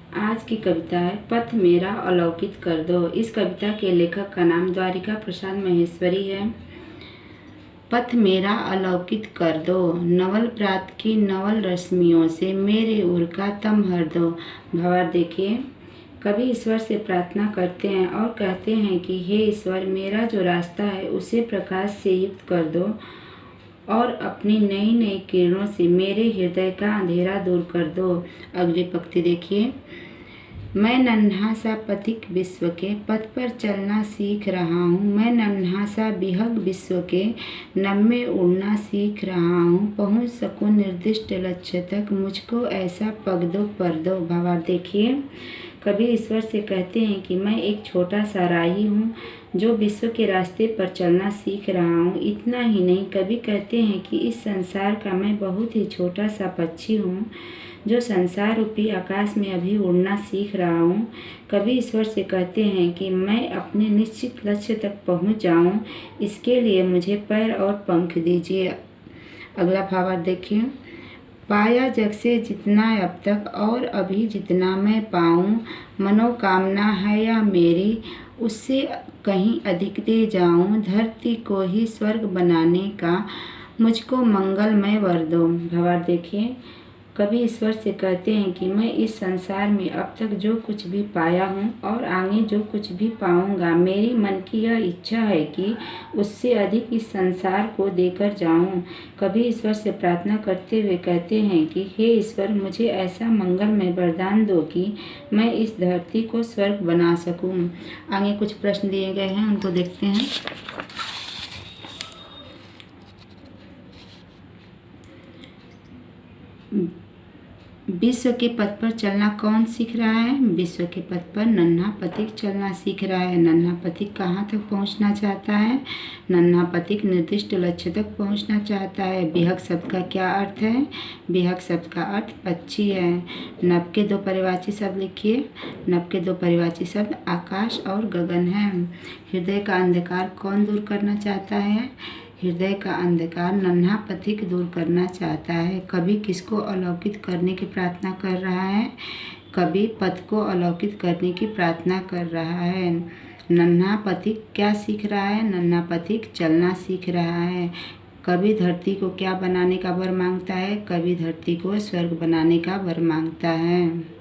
आज की कविता है पथ मेरा अलौकित कर दो। इस कविता के लेखक का नाम द्वारिका प्रसाद महेश्वरी है। पथ मेरा अलौकित कर दो, नवल प्रात की नवल रश्मियों से मेरे उर का तम हर दो। भावार्थ देखिए, कभी ईश्वर से प्रार्थना करते हैं और कहते हैं कि हे ईश्वर, मेरा जो रास्ता है उसे प्रकाश से युक्त कर दो और अपनी नई नई किरणों से मेरे हृदय का अंधेरा दूर कर दो। अगली पंक्ति देखिए, मैं नन्हा सा पथिक विश्व के पथ पर चलना सीख रहा हूँ। मैं नन्हा सा विहग विश्व के नभ में उड़ना सीख रहा हूँ। पहुँच सकूँ निर्दिष्ट लक्ष्य तक, मुझको ऐसा पग दो पर दो। भावार्थ देखिए, कभी ईश्वर से कहते हैं कि मैं एक छोटा सा राही हूँ जो विश्व के रास्ते पर चलना सीख रहा हूँ। इतना ही नहीं, कभी कहते हैं कि इस संसार का मैं बहुत ही छोटा सा पक्षी हूँ जो संसार रूपी आकाश में अभी उड़ना सीख रहा हूँ। कभी ईश्वर से कहते हैं कि मैं अपने निश्चित लक्ष्य तक पहुँच जाऊँ, इसके लिए मुझे पैर और पंख दीजिए। अगला भावार्थ देखिए, पाया जग से जितना अब तक और अभी जितना मैं पाऊँ, मनोकामना है या मेरी उससे कहीं अधिक दे जाऊँ। धरती को ही स्वर्ग बनाने का मुझको मंगलमय वर दो। भावार्थ देखिए, कभी ईश्वर से कहते हैं कि मैं इस संसार में अब तक जो कुछ भी पाया हूँ और आगे जो कुछ भी पाऊँगा, मेरी मन की यह इच्छा है कि उससे अधिक इस संसार को देकर जाऊँ। कभी ईश्वर से प्रार्थना करते हुए कहते हैं कि हे ईश्वर, मुझे ऐसा मंगलमय वरदान दो कि मैं इस धरती को स्वर्ग बना सकूँ। आगे कुछ प्रश्न दिए गए हैं, उनको देखते हैं। विश्व के पथ पर चलना कौन सीख रहा है? विश्व के पथ पर नन्हा पथिक चलना सीख रहा है। नन्हा पथिक कहाँ तक पहुँचना चाहता है? नन्हा पथिक निर्दिष्ट लक्ष्य तक पहुँचना चाहता है। विहग शब्द का क्या अर्थ है? विहग शब्द का अर्थ पक्षी है। नभ के दो परिवाची शब्द लिखिए। नभ के दो परिवाची शब्द आकाश और गगन है। हृदय का अंधकार कौन दूर करना चाहता है? हृदय का अंधकार नन्हा पथिक दूर करना चाहता है। कभी किसको अलौकित करने की प्रार्थना कर रहा है? कभी पथ को अलौकित करने की प्रार्थना कर रहा है। नन्हा पथिक क्या सीख रहा है? नन्हा पथिक चलना सीख रहा है। कभी धरती को क्या बनाने का वर मांगता है? कभी धरती को स्वर्ग बनाने का वर मांगता है।